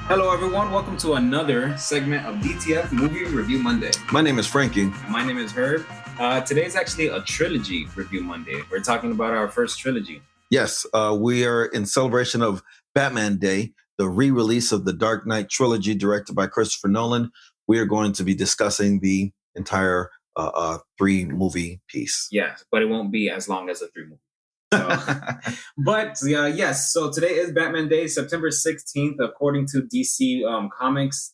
Hello, everyone. Welcome to another segment of DTF Movie Review Monday. My name is Frankie. My name is Herb. Today is actually a trilogy review Monday. We're talking about our first trilogy. Yes, we are in celebration of Batman Day, the re-release of the Dark Knight trilogy directed by Christopher Nolan. We are going to be discussing the entire three-movie piece. Yes, but it won't be as long as the three movies. So, yes. So today is Batman Day, September 16th. According to DC Comics,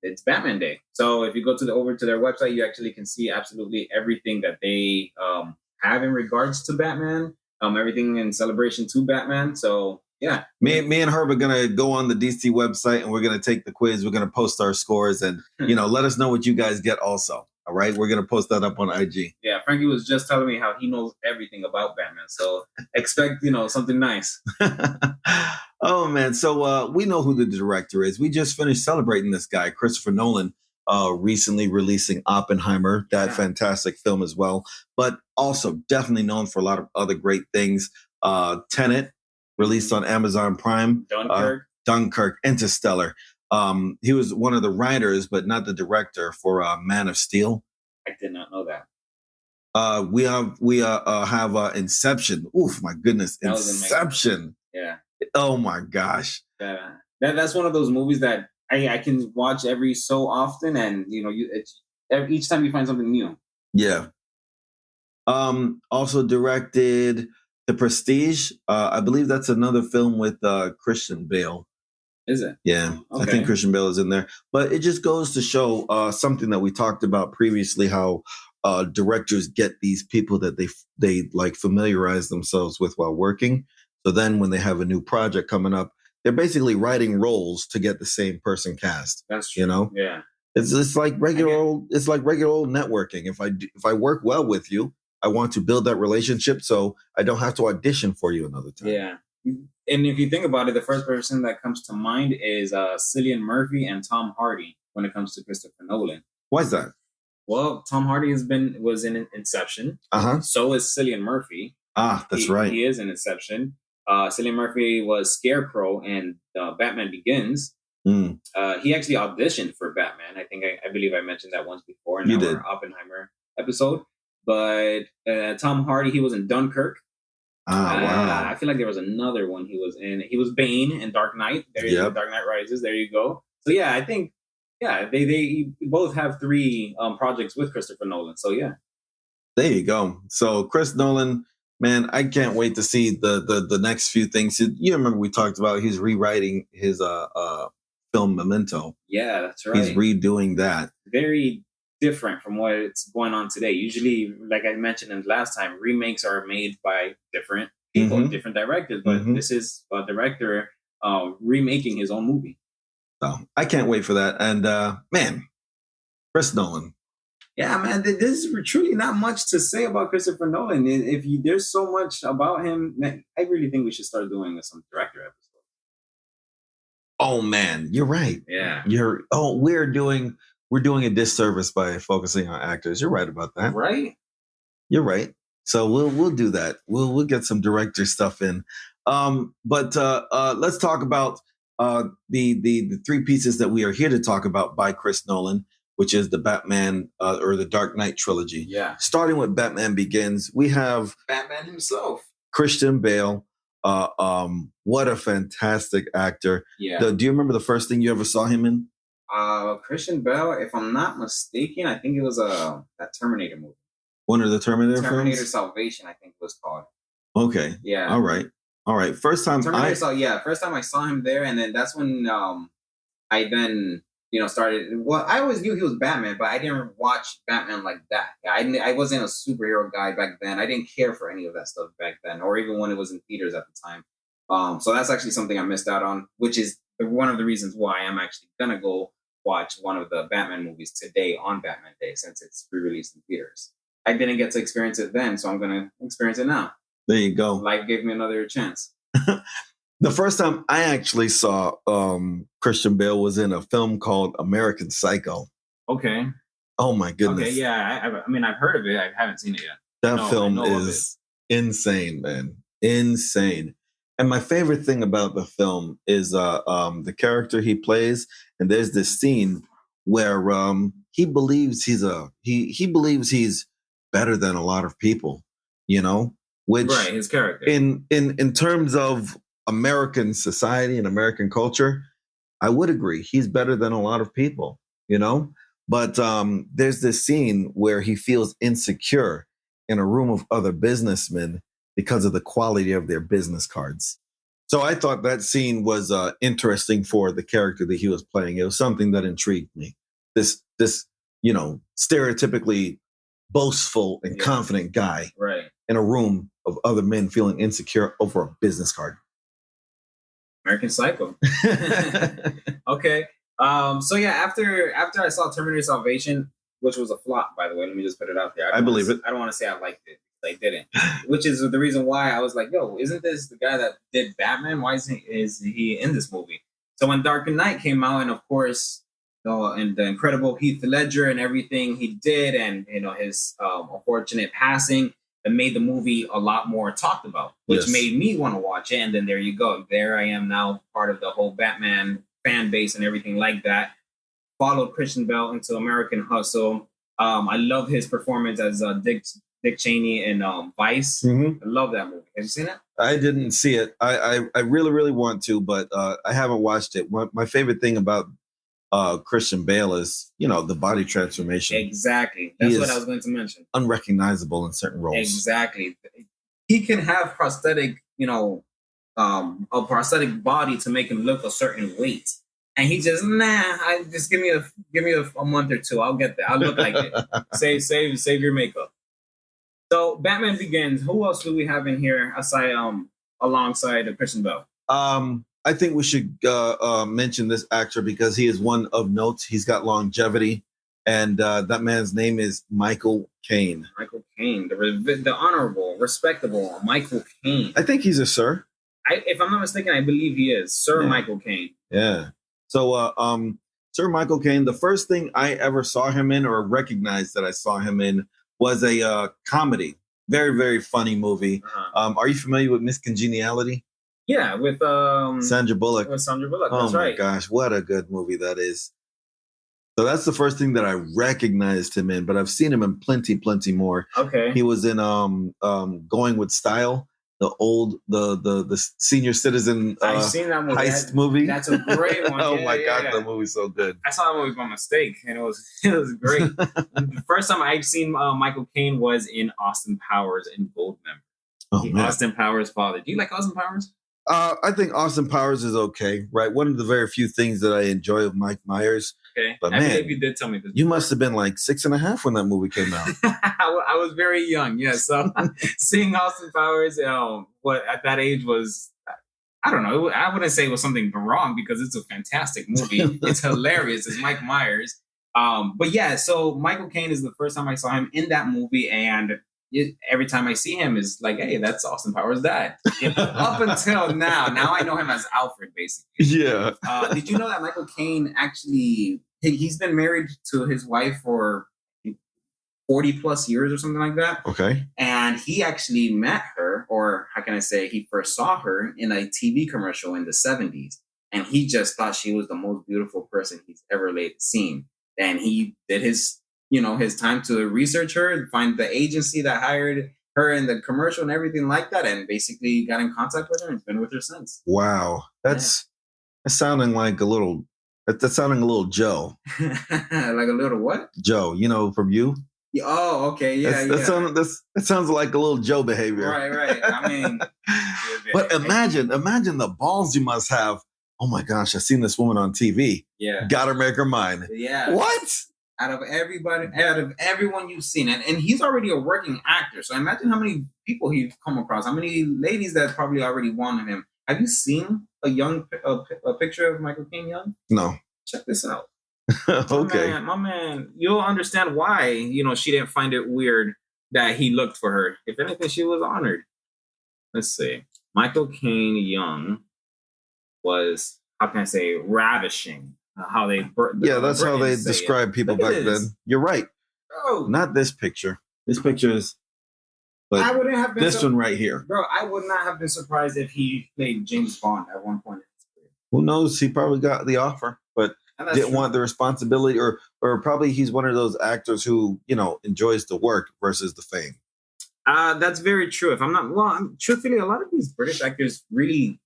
it's Batman Day. So if you go over to their website, you actually can see absolutely everything that they have in regards to Batman. Everything in celebration to Batman. So yeah, me and Herb are gonna go on the DC website and we're gonna take the quiz. We're gonna post our scores and let us know what you guys get also. All right, we're gonna post that up on IG. Yeah, Frankie was just telling me how he knows everything about Batman, so expect something nice. Oh man, so we know who the director is. We just finished celebrating this guy, Christopher Nolan, recently releasing Oppenheimer, that fantastic film as well, but also definitely known for a lot of other great things. Tenet, released on Amazon Prime. Dunkirk, Interstellar. He was one of the writers, but not the director for Man of Steel. I did not know that. We have Inception. Oof, my goodness, Inception. Yeah. Oh my gosh. That's one of those movies that I can watch every so often, and each time you find something new. Yeah. Also directed The Prestige. I believe that's another film with Christian Bale. Is it? Yeah, okay. I think Christian Bale is in there. But it just goes to show something that we talked about previously, how directors get these people that they like familiarize themselves with while working. So then when they have a new project coming up, they're basically writing roles to get the same person cast. That's true. Yeah. It's like regular old networking. If I work well with you, I want to build that relationship so I don't have to audition for you another time. Yeah. And if you think about it, the first person that comes to mind is Cillian Murphy and Tom Hardy when it comes to Christopher Nolan. Why is that? Well, Tom Hardy was in Inception. So is Cillian Murphy. That's right. He is in Inception. Cillian Murphy was Scarecrow in Batman Begins. He actually auditioned for Batman. I believe I mentioned that once before in our Oppenheimer episode. But Tom Hardy, he was in Dunkirk. Wow. I feel like there was another one he was in. He was Bane in Dark Knight. There you go, Dark Knight Rises. There you go. So yeah, I think they both have three projects with Christopher Nolan. So yeah. There you go. So Chris Nolan, man, I can't wait to see the next few things. You remember we talked about he's rewriting his film Memento. Yeah, that's right. He's redoing that. Very different from what's going on today. Usually, like I mentioned in the last time, remakes are made by different people, different directors, but this is a director remaking his own movie. So I can't wait for that. And man, Chris Nolan. Yeah, man, there's truly not much to say about Christopher Nolan. There's so much about him, man, I really think we should start doing some director episodes. Oh man, you're right. Yeah. We're doing a disservice by focusing on actors. You're right about that. Right? You're right. So we'll do that. We'll get some director stuff in. But let's talk about the three pieces that we are here to talk about by Chris Nolan, which is the Batman or the Dark Knight trilogy. Yeah. Starting with Batman Begins, we have Batman himself, Christian Bale. What a fantastic actor. Yeah. Do you remember the first thing you ever saw him in? Christian Bale, if I'm not mistaken, I think it was that Terminator movie. One of the Terminator films? Salvation, I think it was called. Okay. Yeah. All right. First time I saw him there, and then that's when I then started. Well, I always knew he was Batman, but I didn't watch Batman like that. I wasn't a superhero guy back then. I didn't care for any of that stuff back then, or even when it was in theaters at the time. So that's actually something I missed out on, which is one of the reasons why I'm actually gonna go watch one of the Batman movies today on Batman Day, since it's re-released in theaters. I didn't get to experience it then, so I'm going to experience it now. There you go. Life gave me another chance. The first time I actually saw Christian Bale was in a film called American Psycho. Okay. Oh, my goodness. Okay, yeah. I've heard of it. I haven't seen it yet. That film is insane, man. Insane. And my favorite thing about the film is the character he plays. And there's this scene where he believes he believes he's better than a lot of people, you know, which Right, his character. in terms of American society and American culture, I would agree he's better than a lot of people, you know. But there's this scene where he feels insecure in a room of other businessmen because of the quality of their business cards. So I thought that scene was interesting for the character that he was playing. It was something that intrigued me. This you know, stereotypically boastful and confident guy right in a room of other men feeling insecure over a business card. American Psycho. Okay. So yeah, after I saw Terminator Salvation, which was a flop, by the way, let me just put it out there. I believe it. I don't want to say I liked it. I didn't. Which is the reason why I was like, yo, isn't this the guy that did Batman? Why is he in this movie? So when Dark Knight came out, and of course, and the incredible Heath Ledger and everything he did, and you know his unfortunate passing, that made the movie a lot more talked about, which made me want to watch it. And then there you go. There I am now, part of the whole Batman fan base and everything like that. Followed Christian Bale into American Hustle. I love his performance as Dick Cheney in Vice. Mm-hmm. I love that movie. Have you seen it? I didn't see it. I really, really want to, but I haven't watched it. My favorite thing about Christian Bale is, you know, the body transformation. Exactly. That's what I was going to mention. Unrecognizable in certain roles. Exactly. He can have prosthetic, you know, a prosthetic body to make him look a certain weight. And he just, I just give me a month or two. I'll get there. I'll look like it. Save your makeup. So Batman Begins. Who else do we have in here aside alongside Christian Bale? I think we should mention this actor because he is one of note. He's got longevity, and that man's name is Michael Caine. Michael Caine, the honorable, respectable Michael Caine. I think he's a sir. If I'm not mistaken, I believe he is Sir Michael Caine. Yeah. So, Sir Michael Caine, the first thing I ever saw him in or recognized that I saw him in was a comedy. Very, very funny movie. Uh-huh. Are you familiar with Miss Congeniality? Yeah, with Sandra Bullock. With Sandra Bullock, that's right. Oh my gosh, what a good movie that is. So that's the first thing that I recognized him in, but I've seen him in plenty more. Okay. He was in Going with Style, the senior citizen I've seen that movie. heist movie. That's a great one. Oh my god, that movie's so good. I saw that movie by mistake, and it was great. The first time I've seen Michael Caine was in Austin Powers in Goldmember. Oh, man. Austin Powers' father. Do you like Austin Powers? I think Austin Powers is okay, right? One of the very few things that I enjoy of Mike Myers. Okay, but I man, believe you did tell me this. You must have been like 6.5 when that movie came out. I was very young, yes. So seeing Austin Powers, what at that age was, I don't know. I wouldn't say it was something wrong because it's a fantastic movie. It's hilarious. It's Mike Myers. But yeah, so Michael Caine is the first time I saw him in that movie, and every time I see him is like, hey, that's Austin Powers' dad. Up until now I know him as Alfred, basically. Yeah. Did you know that Michael Caine actually, he's been married to his wife for 40 plus years or something like that? Okay. And he actually met her, or how can I say, he first saw her in a TV commercial in the 70s. And he just thought she was the most beautiful person he's ever seen. And he did his time to research her, find the agency that hired her in the commercial and everything like that, and basically got in contact with her and been with her since. Wow. That's sounding like a little, that's sounding a little Joe. Like a little what? Joe, from You. Yeah, oh, okay. Yeah, that sounds like a little Joe behavior. Right. I mean. But imagine the balls you must have. Oh my gosh, I've seen this woman on TV. Yeah. Gotta make her mine. Yeah. What? Out of everyone you've seen, and he's already a working actor, so imagine how many people he's come across, how many ladies that probably already wanted him. Have you seen a picture of Michael Caine young? No. Check this out. Okay. My man, you'll understand why, she didn't find it weird that he looked for her. If anything, she was honored. Let's see. Michael Caine young was, how can I say, ravishing. That's how they describe people back then. You're right. Oh, not this picture. This picture is But I wouldn't have been this one right here. Bro, I would not have been surprised if he played James Bond at one point in his career. Who knows? He probably got the offer, but didn't want the responsibility, or probably he's one of those actors who, enjoys the work versus the fame. That's very true. If I'm not truthfully, a lot of these British actors really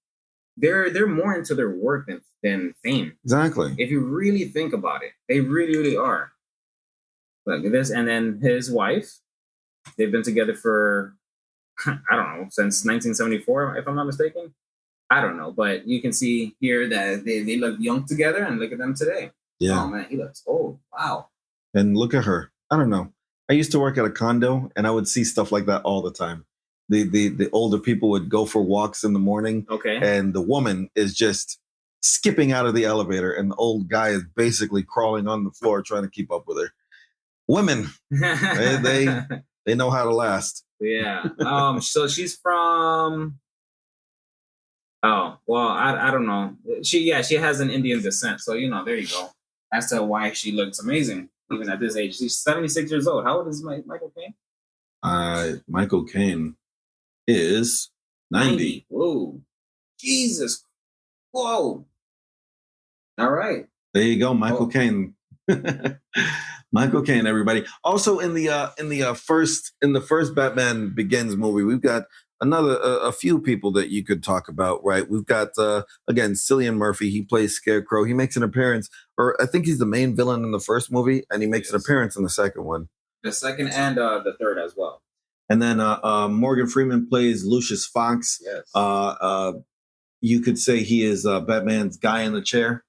they're more into their work than fame. Exactly. If you really think about it, they really, really are. Look at this, and then his wife. They've been together for I don't know, since 1974, if I'm not mistaken. I don't know, but you can see here that they look young together, and look at them today. Yeah. Oh man, he looks old. Wow. And look at her. I don't know. I used to work at a condo, and I would see stuff like that all the time. The older people would go for walks in the morning, okay, and the woman is just skipping out of the elevator, and the old guy is basically crawling on the floor trying to keep up with her. Women, they know how to last. Yeah. So she's from. Oh well, I don't know. She has an Indian descent, so there you go. As to why she looks amazing even at this age. She's 76 years old. How old is Michael Caine? Michael Caine is 90. Whoa, Jesus! Whoa! All right. There you go, Michael Caine. Michael Caine, everybody. Also, in the first Batman Begins movie, we've got a few people that you could talk about, right? We've got again Cillian Murphy. He plays Scarecrow. He makes an appearance, or I think he's the main villain in the first movie, and he makes an appearance in the second one. The second and the third as well. And then Morgan Freeman plays Lucius Fox. Yes. You could say he is Batman's guy in the chair.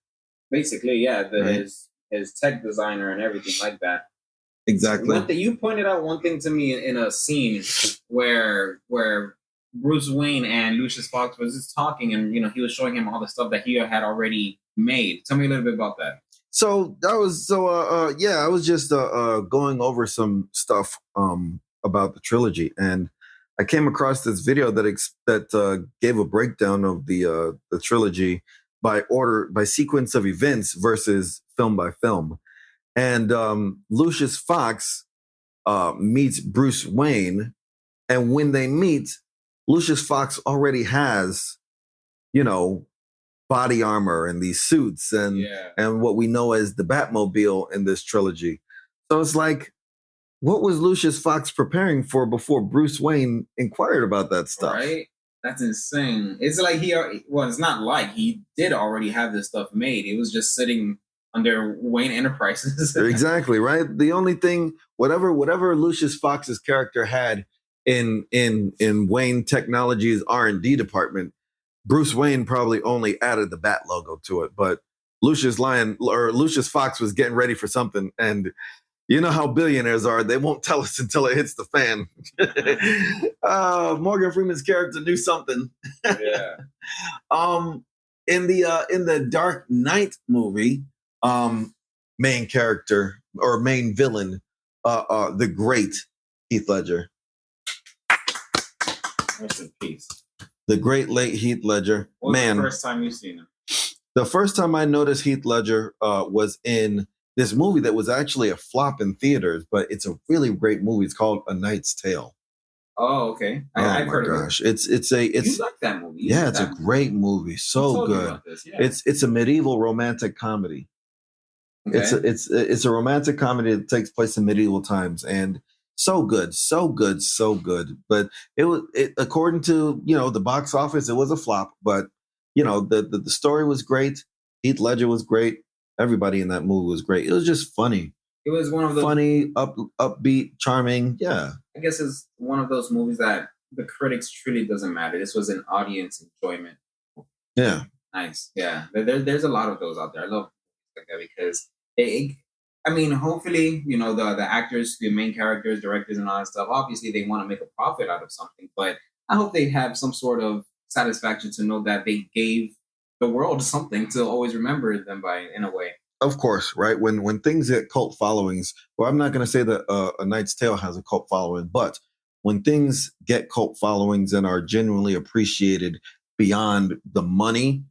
Basically, yeah. His tech designer and everything like that. Exactly. You pointed out one thing to me in a scene where Bruce Wayne and Lucius Fox was just talking, and he was showing him all the stuff that he had already made. Tell me a little bit about that. So I was just going over some stuff about the trilogy, and I came across this video that gave a breakdown of the trilogy by sequence of events versus film by film. And Lucius Fox meets Bruce Wayne, and when they meet, Lucius Fox already has, body armor and these suits and what we know as the Batmobile in this trilogy. So it's like, what was Lucius Fox preparing for before Bruce Wayne inquired about that stuff? Right? That's insane. It's like it's not like he did already have this stuff made. It was just sitting under Wayne Enterprises. Exactly, right? The only thing, whatever Lucius Fox's character had in Wayne Technologies R&D department, Bruce Wayne probably only added the Bat logo to it. But Lucius Fox was getting ready for something, and you know how billionaires are. They won't tell us until it hits the fan. Morgan Freeman's character knew something. Yeah. In the Dark Knight movie, main character or main villain, the great Heath Ledger. Rest in peace. The great late Heath Ledger. What was the first time you seen him? The first time I noticed Heath Ledger was in this movie that was actually a flop in theaters, but it's a really great movie. It's called A Knight's Tale. Oh, okay. I've heard of it. It's you like that movie? It's a great movie. So good. Yeah. It's a medieval romantic comedy. Okay. It's a romantic comedy that takes place in medieval times, and so good. But it according to the box office, it was a flop. But the story was great. Heath Ledger was great. Everybody in that movie was great. It was just funny. It was one of those funny, upbeat, charming. Yeah. I guess it's one of those movies that the critics truly doesn't matter. This was an audience enjoyment. Yeah. Nice. Yeah. There's a lot of those out there. I love like that because hopefully, the actors, the main characters, directors, and all that stuff, obviously they want to make a profit out of something, but I hope they have some sort of satisfaction to know that they gave the world something to always remember them by, in a way. Of course, right? When things get cult followings, well, I'm not going to say that A Knight's Tale has a cult following, but when things get cult followings and are genuinely appreciated beyond the money,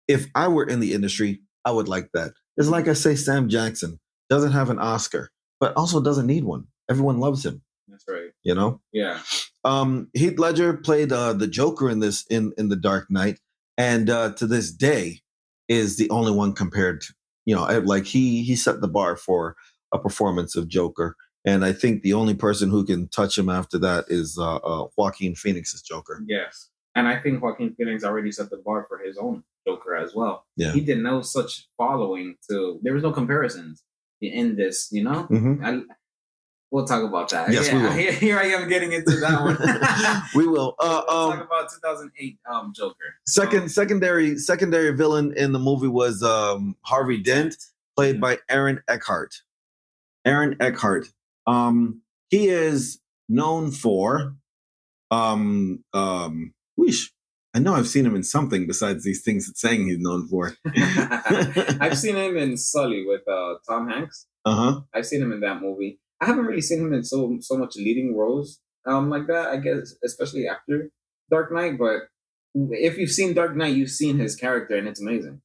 if I were in the industry, I would like that. It's like I say, Sam Jackson doesn't have an Oscar, but also doesn't need one. Everyone loves him. That's right. You know? Yeah. Heath Ledger played the Joker in this in The Dark Knight, and to this day is the only one compared to, like he set the bar for a performance of Joker. And I think the only person who can touch him after that is Joaquin Phoenix's Joker. Yes. And I think Joaquin Phoenix already set the bar for his own Joker as well. Yeah. He did no such following there was no comparisons in this, Mm-hmm. We'll talk about that. Yes, we will. Here I am getting into that one. We will. Talk about 2008 Joker. Secondary villain in the movie was Harvey Dent, played by Aaron Eckhart. Aaron Eckhart. He is known for I know I've seen him in something besides these things it's saying he's known for. I've seen him in Sully with Tom Hanks. Uh-huh. I've seen him in that movie. I haven't really seen him in so much leading roles like that, I guess, especially after Dark Knight. But if you've seen Dark Knight, you've seen his character, and it's amazing.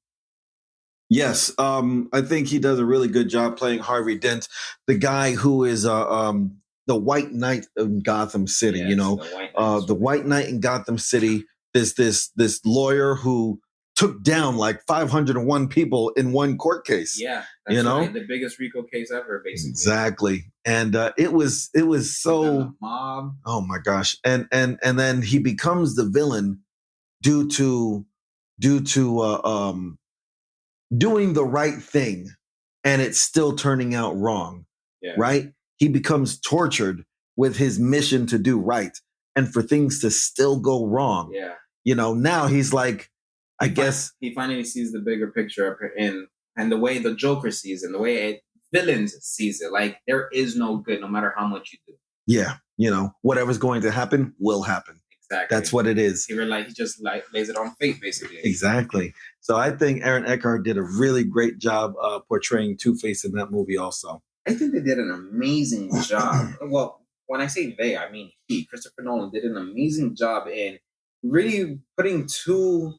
Yes, I think he does a really good job playing Harvey Dent, the guy who is the White Knight of Gotham City. Yes, the White Knight in Gotham City. This lawyer who took down like 501 people in one court case. Yeah, that's right. The biggest RICO case ever, basically. Exactly, and it was so mob. Oh my gosh, and then he becomes the villain due to doing the right thing, and it's still turning out wrong. Yeah. Right? He becomes tortured with his mission to do right, and for things to still go wrong. Yeah. Now he's like, I guess he finally sees the bigger picture and the way the Joker sees it, and the way villains sees it. Like, there is no good, no matter how much you do. Yeah. Whatever's going to happen will happen. Exactly. That's what it is. He just lays it on fate, basically. Exactly. So I think Aaron Eckhart did a really great job portraying Two-Face in that movie also. I think they did an amazing job. Well, when I say they, I mean Christopher Nolan did an amazing job in really putting two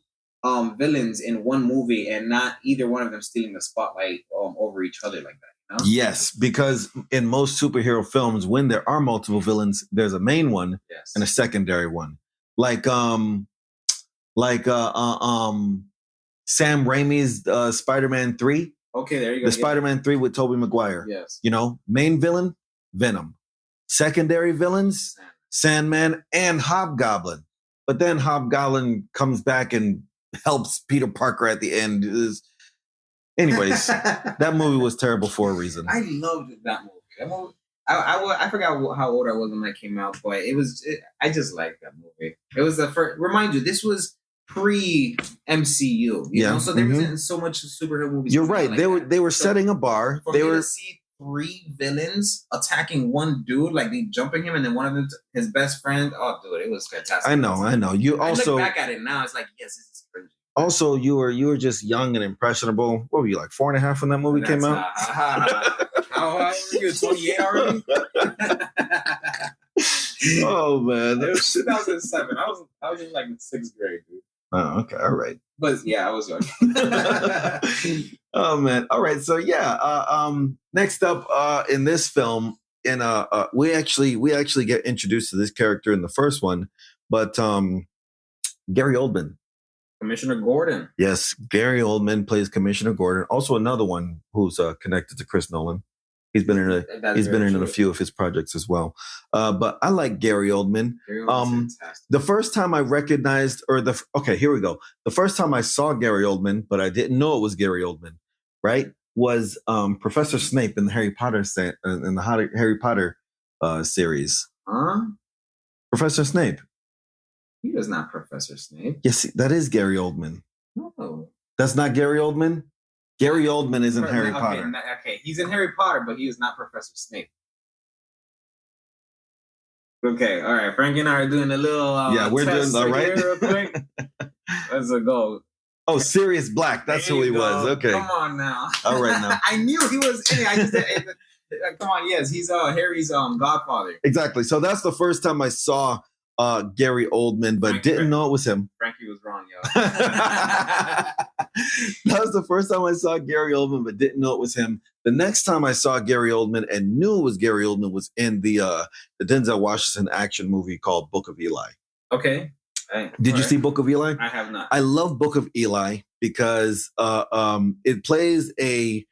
villains in one movie, and not either one of them stealing the spotlight over each other like that. Yes, because in most superhero films, when there are multiple villains, there's a main one and a secondary one. Like Sam Raimi's Spider-Man 3. Okay, there you go. The Spider-Man 3 with Tobey Maguire. Yes. Main villain, Venom. Secondary villains, Sandman and Hobgoblin. But then Hobgoblin comes back and helps Peter Parker at the end. Anyways, that movie was terrible for a reason. I loved that movie. I forgot how old I was when that came out, but I just liked that movie. It was the first. Remind you, this was pre-MCU. You know? So there wasn't so much superhero movies. You're right. They were setting a bar. They were to see three villains attacking one dude, like they jumping him, and then one of them, his best friend. Oh, dude, it was fantastic. I know. You also look back at it now. It's like, yes, this is crazy. Also, you were just young and impressionable. What were you, like 4.5 when that movie came out? How old were you? 28 already? Oh man, it was 2007. I was in like 6th grade, dude. Oh, okay, all right. But yeah, I was young. Oh man, all right. So yeah, next up in this film, we actually get introduced to this character in the first one, but Gary Oldman. Commissioner Gordon. Yes, Gary Oldman plays Commissioner Gordon. Also another one who's connected to Chris Nolan. He's been in a few of his projects as well. But I like Gary Oldman. The first time I recognized, here we go. The first time I saw Gary Oldman, but I didn't know it was Gary Oldman, right? Was Professor Snape in the Harry Potter series. Huh? Professor Snape. He was not Professor Snape. Yes, that is Gary Oldman. No. That's not Gary Oldman? Gary Oldman is in Harry Potter. Okay, he's in Harry Potter, but he is not Professor Snape. Okay, all right. Frankie and I are doing a little we're doing all right. Real quick. Let's go. Oh, Sirius Black. That's who he was. Okay. Come on now. All right now. I knew he was in it. I just come on. Yes, he's Harry's godfather. Exactly. So that's the first time I saw Gary Oldman, but didn't know it was him. Frankie was wrong, yo. That was the first time I saw Gary Oldman, but didn't know it was him. The next time I saw Gary Oldman and knew it was Gary Oldman was in the Denzel Washington action movie called Book of Eli. Okay. Did you see Book of Eli? I have not. I love Book of Eli because it plays a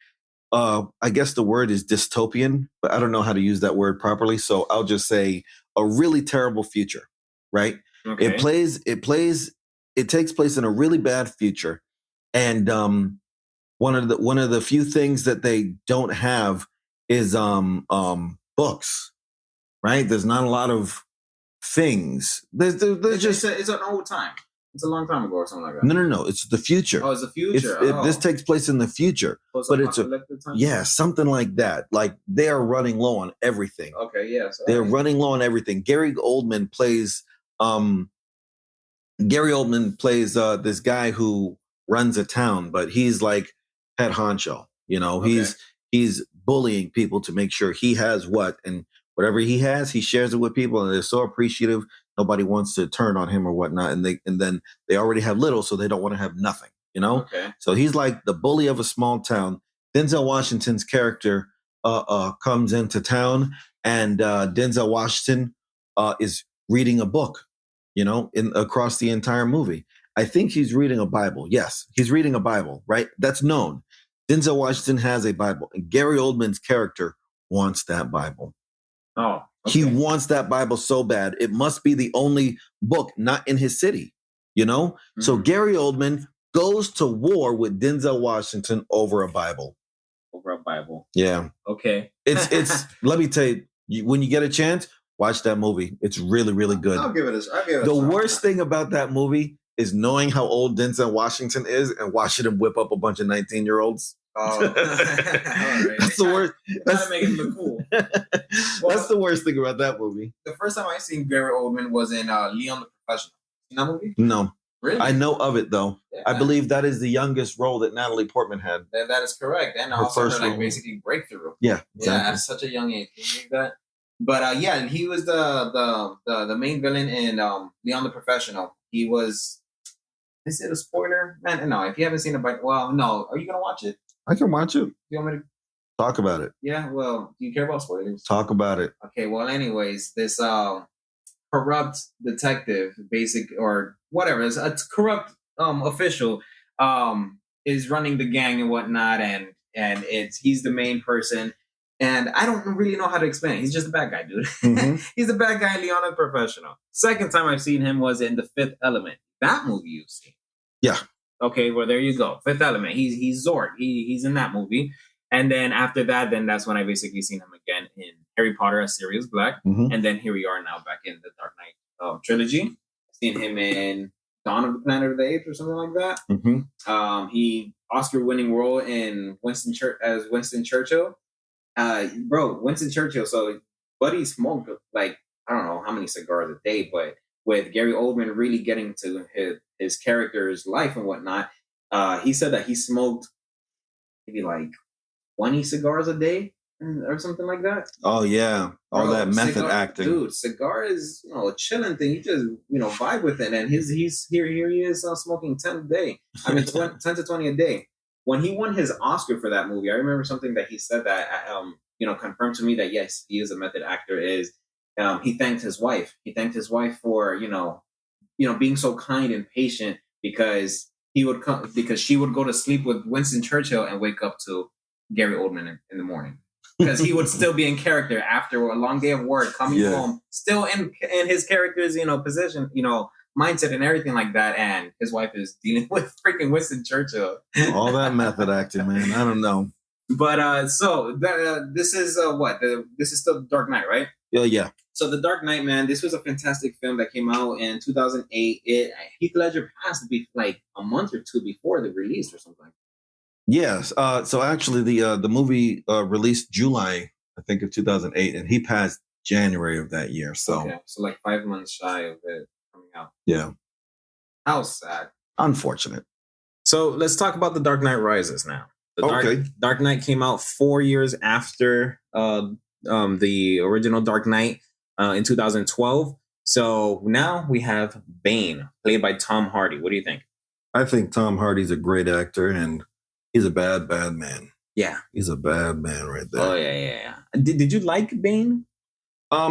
I guess the word is dystopian, but I don't know how to use that word properly. So I'll just say a really terrible future, right? Okay. It takes place in a really bad future. And one of the few things that they don't have is books, right? There's not a lot of things. There's just it's an old time. It's a long time ago or something like that. No. It's the future. Oh, it's the future. This takes place in the future, but it's something like that. Like they are running low on everything. Okay, yes, they're running low on everything. Gary Oldman plays this guy who runs a town, but he's like head honcho. You know, he's bullying people to make sure he has what, and whatever he has, he shares it with people, and they're so appreciative. Nobody wants to turn on him or whatnot, and then they already have little, so they don't want to have nothing. You know, so he's like the bully of a small town. Denzel Washington's character comes into town, and Denzel Washington is reading a book. You know, across the entire movie, I think he's reading a Bible. Yes, he's reading a Bible. Right, that's known. Denzel Washington has a Bible, and Gary Oldman's character wants that Bible. Oh. Okay. He wants that Bible so bad. It must be the only book not in his city, you know? Mm-hmm. So Gary Oldman goes to war with Denzel Washington over a Bible. Over a Bible. Yeah. Okay. It's let me tell you, when you get a chance, watch that movie. It's really, really good. I'll give it a The worst thing about that movie is knowing how old Denzel Washington is and watching him whip up a bunch of 19-year-olds. Oh, all right. That's the worst. Trying to make him look cool. That's the worst thing about that movie. The first time I seen Gary Oldman was in Leon the Professional. You know that movie? No. Really? I know of it though. Yeah, I believe that is the youngest role that Natalie Portman had. That is correct, and also her basically breakthrough. Yeah, exactly. Yeah, at such a young age. Can you believe that? But yeah, and he was the main villain in Leon the Professional. He was. Is it a spoiler? Man, no. If you haven't seen it, no. Are you gonna watch it? I can watch it. You want me to talk about it? Yeah. Well, do you care about spoilers? Talk about it. Okay. Well, anyways, this corrupt detective, or whatever, it's a corrupt official is running the gang and whatnot, and he's the main person. And I don't really know how to explain it. He's just a bad guy, dude. Mm-hmm. He's a bad guy, Leon the Professional. Second time I've seen him was in The Fifth Element. That movie you've seen. Yeah. Okay, well, there you go. Fifth Element. He's Zord. He's in that movie. And then after that, that's when I basically seen him again in Harry Potter as Sirius Black. Mm-hmm. And then here we are now back in the Dark Knight trilogy. I've seen him in Dawn of the Planet of the Apes or something like that. Mm-hmm. He Oscar-winning role in Winston Churchill. Winston Churchill. So Buddy smoked like, I don't know how many cigars a day, but with Gary Oldman really getting to his character's life and whatnot, he said that he smoked maybe like 20 cigars a day or something like that. Oh yeah, all that method acting, dude. Cigar is a chilling thing. You just vibe with it, and he's here he is smoking 10 a day. I mean 10 to 20 a day. When he won his Oscar for that movie, I remember something that he said that confirmed to me that yes, he is a method actor. Is he thanked his wife. He thanked his wife for being so kind and patient because she would go to sleep with Winston Churchill and wake up to Gary Oldman in the morning because he would still be in character after a long day of work, coming home, still in his character's position, mindset and everything like that. And his wife is dealing with freaking Winston Churchill. All that method acting, man. I don't know. But this is this is still Dark Knight, right? Yeah. So The Dark Knight, man, this was a fantastic film that came out in 2008. Heath Ledger passed like a month or two before the release or something. Yes. So actually, the movie released July, I think, of 2008, and he passed January of that year. So, so like 5 months shy of it coming out. Yeah. How sad. Unfortunate. So let's talk about The Dark Knight Rises now. Dark Knight came out 4 years after the original Dark Knight in 2012. So now we have Bane, played by Tom Hardy. What do you think? I think Tom Hardy's a great actor, and he's a bad man. Yeah. He's a bad man right there. Oh yeah. Did you like Bane? A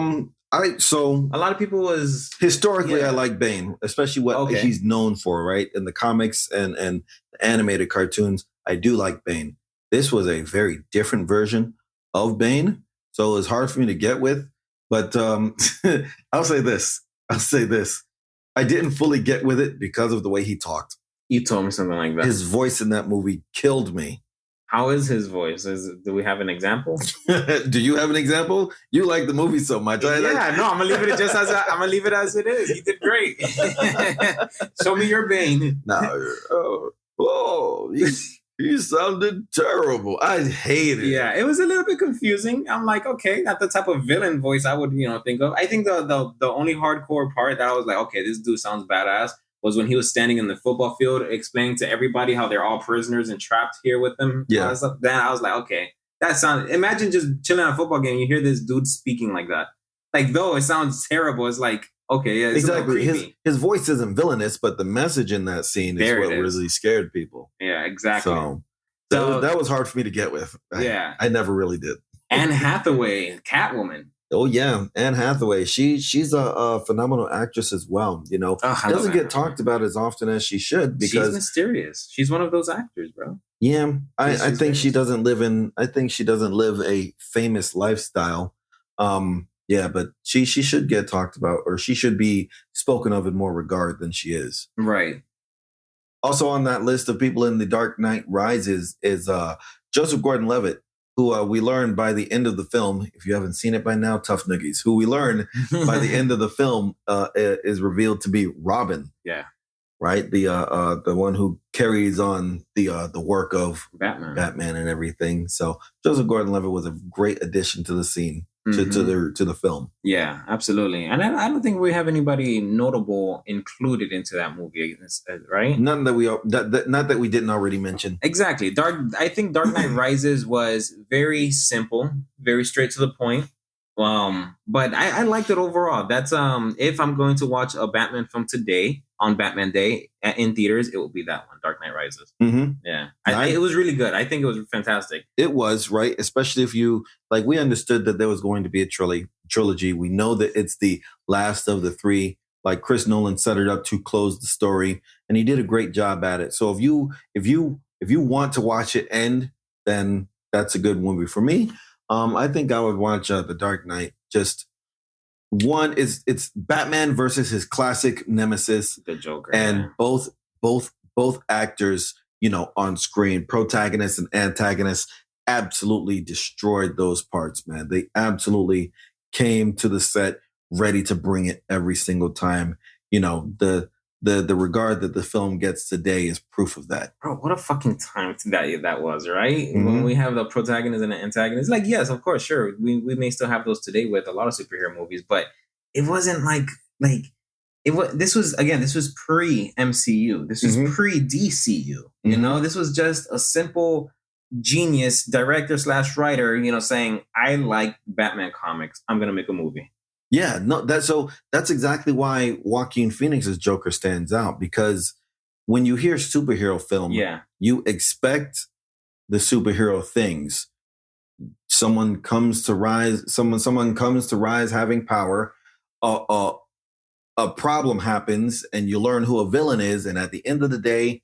lot of people was historically I like Bane, especially what Okay. he's known for, right? In the comics and the animated cartoons, I do like Bane. This was a very different version of Bane, so it was hard for me to get with. But I'll say this. I didn't fully get with it because of the way he talked. You told me something like that. His voice in that movie killed me. How is his voice? Do we have an example? Do you have an example? You like the movie so much. I'm gonna leave it I'm gonna leave it as it is. You did great. Show me your Bane. You sounded terrible. I hated it. Yeah, it was a little bit confusing. I'm like, okay, not the type of villain voice I would, think of. I think the only hardcore part that I was like, okay, this dude sounds badass was when he was standing in the football field explaining to everybody how they're all prisoners and trapped here with them. Yeah. Then I was like, okay, that sounds. Imagine just chilling at a football game, you hear this dude speaking like that. Like, though it sounds terrible, it's like, okay, yeah, it's exactly. His voice isn't villainous, but the message in that scene is what really scared people. Yeah, exactly. So that was hard for me to get with. I never really did. Anne Hathaway, Catwoman. Oh yeah, Anne Hathaway. She's a phenomenal actress as well. She doesn't get talked about as often as she should because she's mysterious. She's one of those actors, bro. Yeah, I think she doesn't live a famous lifestyle. Yeah, but she should get talked about, or she should be spoken of in more regard than she is. Right. Also on that list of people in The Dark Knight Rises is Joseph Gordon-Levitt, who we learn by the end of the film, if you haven't seen it by now, tough niggies, who we learn by the end of the film is revealed to be Robin. Yeah. Right? The one who carries on the work of Batman and everything. So Joseph Gordon-Levitt was a great addition to the scene. To the film. Yeah, absolutely. And I don't think we have anybody notable included into that movie, right? None that not that we didn't already mention. Exactly. I think Dark Knight Rises was very simple, very straight to the point. But I liked it overall. That's if I'm going to watch a Batman film today on Batman Day in theaters, it will be that one, Dark Knight Rises. Mm-hmm. Yeah, it was really good. I think it was fantastic. It was, right, especially if you we understood that there was going to be a trilogy. We know that it's the last of the three. Like Chris Nolan set it up to close the story, and he did a great job at it. So if you want to watch it end, then that's a good movie for me. I think I would watch The Dark Knight. Just one it's Batman versus his classic nemesis, the Joker, and both actors, on screen, protagonist and antagonist, absolutely destroyed those parts, man. They absolutely came to the set ready to bring it every single time. The regard that the film gets today is proof of that. Bro, what a fucking time that was, right? Mm-hmm. When we have the protagonist and the antagonist. Like, yes, of course, sure. We may still have those today with a lot of superhero movies, but it wasn't this was pre-MCU. This was pre-DCU. This was just a simple genius director / writer, saying, I like Batman comics. I'm going to make a movie. Yeah, no, that's exactly why Joaquin Phoenix's Joker stands out, because when you hear superhero film, you expect the superhero things. Someone comes to rise having power. A problem happens, and you learn who a villain is, and at the end of the day,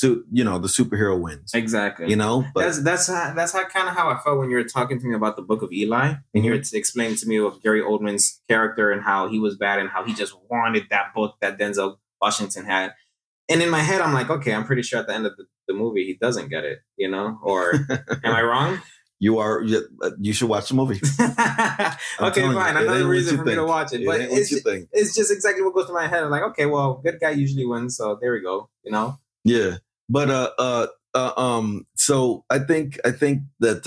the superhero wins. Exactly. But that's kind of how I felt when you were talking to me about the Book of Eli, and you were explaining to me of Gary Oldman's character and how he was bad and how he just wanted that book that Denzel Washington had. And in my head, I'm like, okay, I'm pretty sure at the end of the movie he doesn't get it, Or am I wrong? You are. You should watch the movie. Okay, fine. Another reason for me to watch it, but it's just exactly what goes through my head. I'm like, okay, well, good guy usually wins, so there we go. Yeah, but so I think that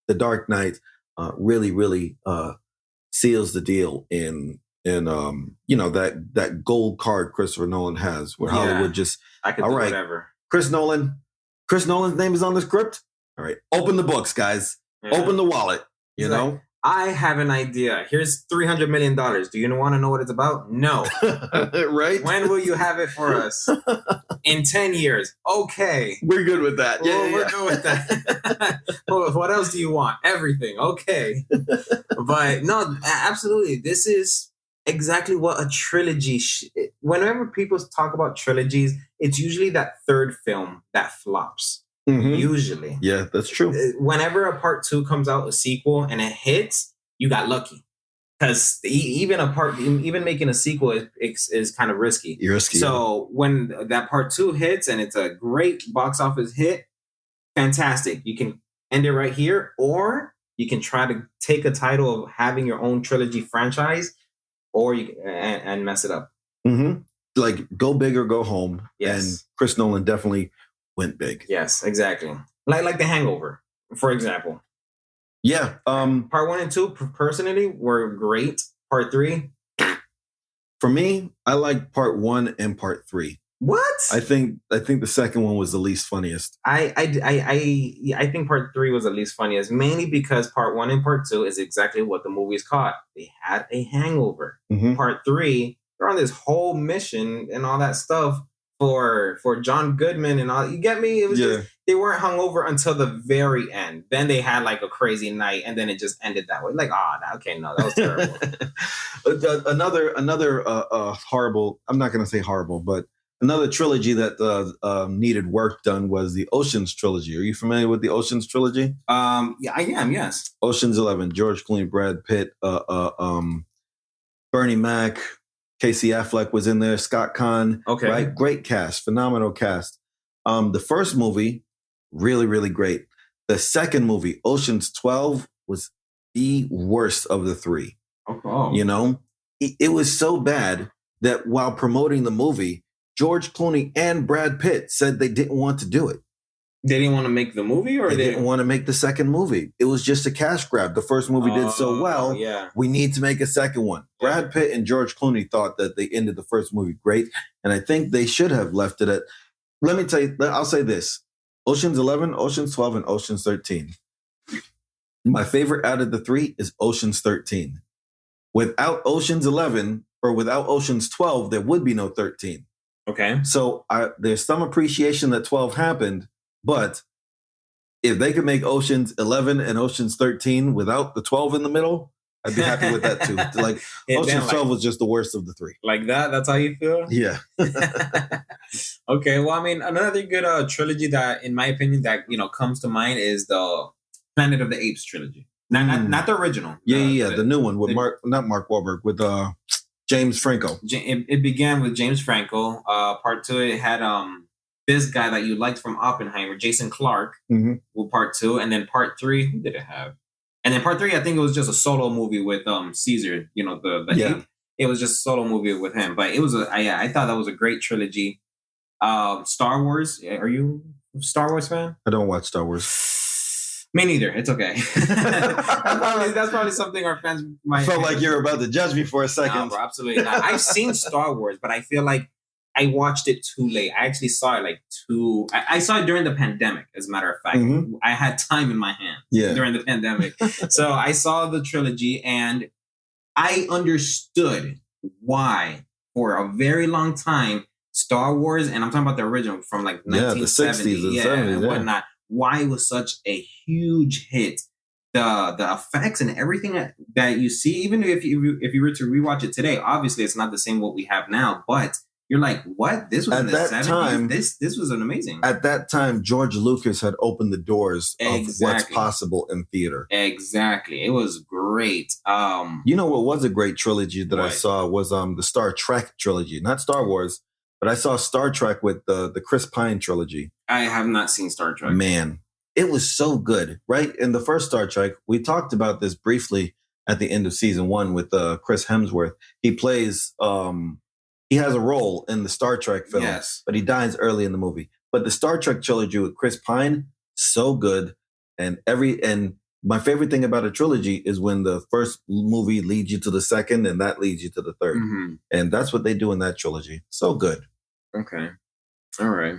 The Dark Knight really seals the deal in that gold card Christopher Nolan has, where Hollywood just I could do whatever. Chris Nolan's name is on the script. All right, open the books, guys. Yeah. Open the wallet. I have an idea. Here's $300 million. Do you want to know what it's about? No. Right? When will you have it for us? In 10 years. Okay. We're good with that. Well, we're good with that. What else do you want? Everything. Okay. But no, absolutely. This is exactly what a trilogy. Whenever people talk about trilogies, it's usually that third film that flops. Mm-hmm. Usually. Yeah, that's true. Whenever a part 2 comes out, a sequel, and it hits, you got lucky. Because even making a sequel is kind of risky. Risky. So when that part 2 hits and it's a great box office hit, fantastic. You can end it right here, or you can try to take a title of having your own trilogy franchise, or and mess it up. Mm-hmm. Like go big or go home. Yes. And Chris Nolan definitely went big. Yes, exactly. Like The Hangover, for example. Yeah. Part 1 and 2 personally were great. Part 3, for me, I like part 1 and part 3. What? I think the second one was the least funniest. I think part 3 was the least funniest, mainly because part 1 and part 2 is exactly what the movie is called. They had a hangover. Mm-hmm. Part 3, they're on this whole mission and all that stuff for John Goodman and all. You get me? It was just, they weren't hungover until the very end. Then they had like a crazy night, and then it just ended that way. Like, okay, no, that was terrible. another horrible. I'm not going to say horrible, but another trilogy that needed work done was the Ocean's trilogy. Are you familiar with the Ocean's trilogy? Yeah, I am. Yes. Ocean's 11. George Clooney, Brad Pitt, Bernie Mac, Casey Affleck was in there. Scott Conn. Okay. Right. Great cast. Phenomenal cast. The first movie, really, really great. The second movie, Ocean's 12, was the worst of the three. Oh. You know, it was so bad that while promoting the movie, George Clooney and Brad Pitt said they didn't want to do it. They didn't want to make the movie, or they didn't want to make the second movie. It was just a cash grab. The first movie did so well. Yeah. We need to make a second one. Yeah. Brad Pitt and George Clooney thought that they ended the first movie great. And I think they should have left it at, let me tell you, I'll say this. Ocean's 11, Ocean's 12, and Ocean's 13. My favorite out of the three is Ocean's 13. Without Ocean's 11 or without Ocean's 12, there would be no 13. Okay. So there's some appreciation that 12 happened, but if they could make Ocean's 11 and Ocean's 13 without the 12 in the middle, I'd be happy with that too. Like Ocean's 12 was just the worst of the three. Like that? That's how you feel? Yeah. Okay. Well, I mean, another good trilogy that, in my opinion, that comes to mind is the Planet of the Apes trilogy. Not the original. The new one with not Mark Wahlberg, with James Franco. It began with James Franco. Part 2, it had this guy that you liked from Oppenheimer, Jason Clarke, with part 2, and then part 3, who did it have? And then part 3, I think it was just a solo movie with Caesar. It was just a solo movie with him. But it was I thought that was a great trilogy. Star Wars. Are you a Star Wars fan? I don't watch Star Wars. Me neither. It's okay. that's probably something our fans might. I felt like you were about to judge me for a second. No, bro, absolutely not. I've seen Star Wars, but I feel like I watched it too late. I actually saw it I saw it during the pandemic, as a matter of fact. I had time in my hands during the pandemic. So I saw the trilogy and I understood why, for a very long time, Star Wars, and I'm talking about the original from like 1970 the 60s and 70s, and whatnot, why it was such a huge hit. The effects and everything that you see, even if you were to rewatch it today, obviously it's not the same what we have now, but you're like, what? This was in the 70s? Time, this was an amazing. At that time, George Lucas had opened the doors of what's possible in theater. Exactly. It was great. You know what was a great trilogy that I saw was the Star Trek trilogy. Not Star Wars, but I saw Star Trek with the Chris Pine trilogy. I have not seen Star Trek. Man, it was so good, right? In the first Star Trek, we talked about this briefly at the end of season 1 with Chris Hemsworth. He plays... he has a role in the Star Trek film, but he dies early in the movie. But the Star Trek trilogy with Chris Pine, so good. And my favorite thing about a trilogy is when the first movie leads you to the second and that leads you to the third. And that's what they do in that trilogy. So good. Okay. All right.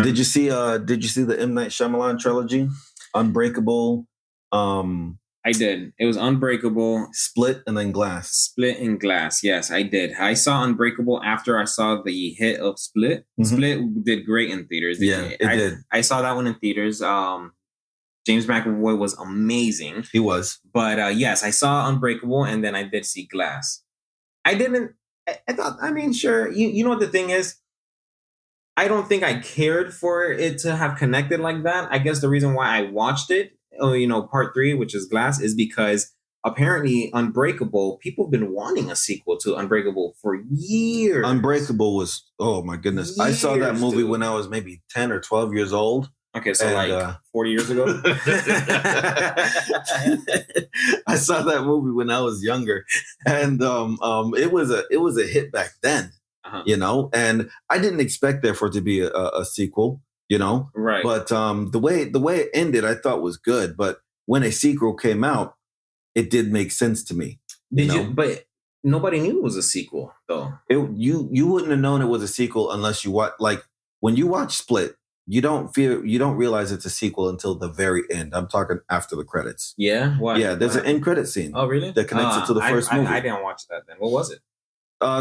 Did you see the M. Night Shyamalan trilogy? Unbreakable. I I did. It was Unbreakable, Split, and then Glass. Split, and Glass. Yes, I did. I saw Unbreakable after I saw the hit of Split. Mhm. Split did great in theaters. Yeah, it did. I saw that one in theaters. James McAvoy was amazing. He was. But yes, I saw Unbreakable, and then I did see Glass. I didn't. I thought. I mean, sure. You know what the thing is? I don't think I cared for it to have connected like that. I guess the reason why I watched it, part 3, which is Glass, is because apparently Unbreakable, people have been wanting a sequel to Unbreakable for years. Unbreakable was, oh my goodness. I saw that movie when I was maybe 10 or 12 years old. Okay, so like 40 years ago? I saw that movie when I was younger. And it was a hit back then. Uh-huh. And I didn't expect there for it to be a sequel, Right. But the way it ended, I thought was good. But when a sequel came out, it did make sense to me. But nobody knew it was a sequel, though. You wouldn't have known it was a sequel unless you watch. Like when you watch Split, you don't realize it's a sequel until the very end. I'm talking after the credits. Yeah, why? Yeah, there's an end credit scene. Oh, really? That connects it to the first movie. I didn't watch that then. What was it?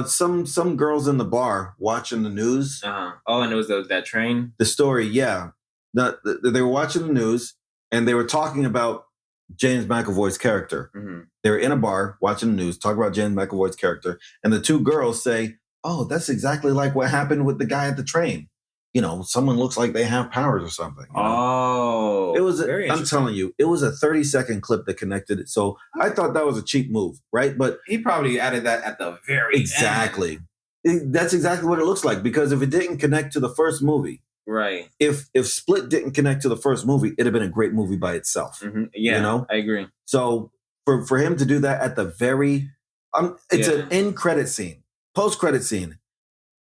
Some girls in the bar watching the news. Oh, and it was that train. The story, yeah. They were watching the news and they were talking about James McAvoy's character. Mm-hmm. They were in a bar watching the news, talking about James McAvoy's character, and the two girls say, "Oh, that's exactly like what happened with the guy at the train. Someone looks like they have powers or something." Oh, it was. I'm telling you, it was a 30-second clip that connected it. So I thought that was a cheap move, right? But he probably added that at the very end. That's exactly what it looks like, because if it didn't connect to the first movie, right? If Split didn't connect to the first movie, it'd have been a great movie by itself. Mm-hmm. Yeah, I agree. So for him to do that at the very, it's an end credit scene, post credit scene.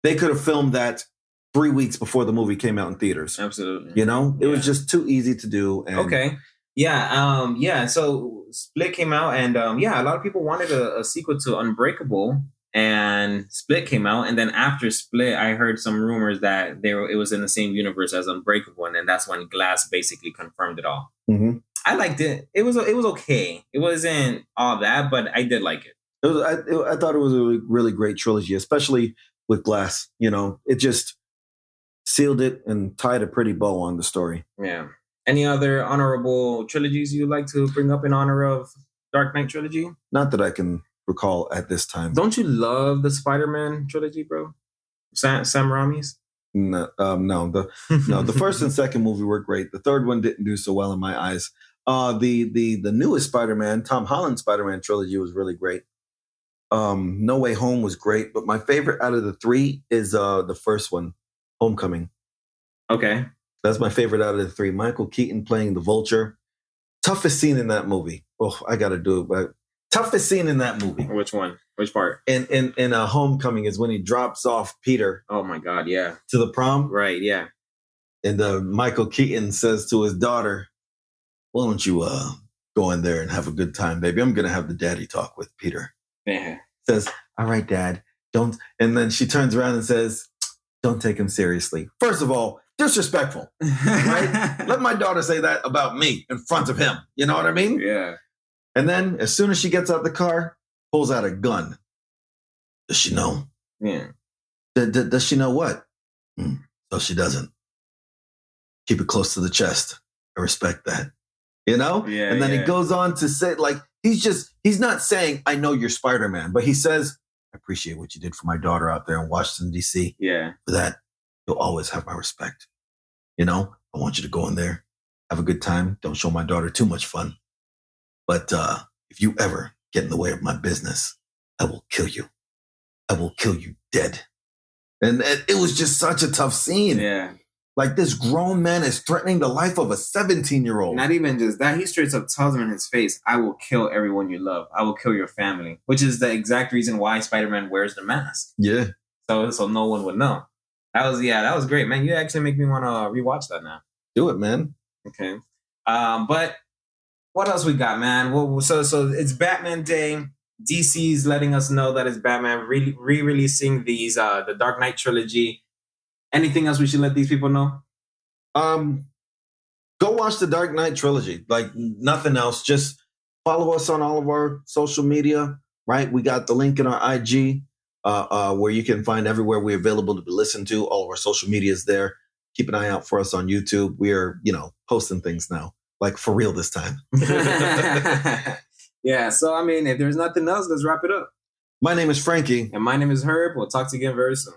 They could have filmed that 3 weeks before the movie came out in theaters. Absolutely. It was just too easy to do. And okay. Yeah. So Split came out, and a lot of people wanted a sequel to Unbreakable, and Split came out, and then after Split, I heard some rumors that it was in the same universe as Unbreakable, and then that's when Glass basically confirmed it all. Mm-hmm. I liked it. It was okay. It wasn't all that, but I did like it. I thought it was a really great trilogy, especially with Glass. It just sealed it and tied a pretty bow on the story. Yeah. Any other honorable trilogies you'd like to bring up in honor of Dark Knight trilogy? Not that I can recall at this time. Don't you love the Spider-Man trilogy, bro? Sam Raimi's? No. The first and second movie were great. The third one didn't do so well in my eyes. The newest Spider-Man, Tom Holland Spider-Man trilogy was really great. No Way Home was great, but my favorite out of the three is the first one, Homecoming. Okay. That's my favorite out of the three. Michael Keaton playing the Vulture. Toughest scene in that movie. Oh, I got to do it. But toughest scene in that movie. Which one? Which part? In Homecoming is when he drops off Peter. Oh my God, yeah. To the prom. Right, yeah. And Michael Keaton says to his daughter, "Why don't you go in there and have a good time, baby? I'm going to have the daddy talk with Peter." Yeah. Says, "All right, Dad, don't." And then she turns around and says, "Don't take him seriously." First of all, disrespectful, right? Let my daughter say that about me in front of him. You know what I mean? Yeah. And then as soon as she gets out the car, pulls out a gun. Does she know? Yeah. Does she know what? So she doesn't. Keep it close to the chest. I respect that. Yeah. And then he goes on to say, like, he's not saying, "I know you're Spider-Man," but he says, "I appreciate what you did for my daughter out there in Washington, D.C. Yeah. For that, you'll always have my respect. I want you to go in there, have a good time. Don't show my daughter too much fun. But if you ever get in the way of my business, I will kill you. I will kill you dead." And it was just such a tough scene. Yeah. Like, this grown man is threatening the life of a 17-year-old. Not even just that. He straight up tells him in his face, "I will kill everyone you love. I will kill your family," which is the exact reason why Spider-Man wears the mask. Yeah. So no one would know. That was great, man. You actually make me want to rewatch that now. Do it, man. Okay. But what else we got, man? Well, so it's Batman Day. DC's letting us know that it's Batman re-releasing these the Dark Knight trilogy. Anything else we should let these people know? Go watch the Dark Knight trilogy. Like, nothing else. Just Follow us on all of our social media, right? We got the link in our IG where you can find everywhere we're available to be listened to. All of our social media is there. Keep an eye out for us on YouTube. We are, posting things now, like for real this time. Yeah, so I mean, if there's nothing else, let's wrap it up. My name is Frankie. And my name is Herb. We'll talk to you again very soon.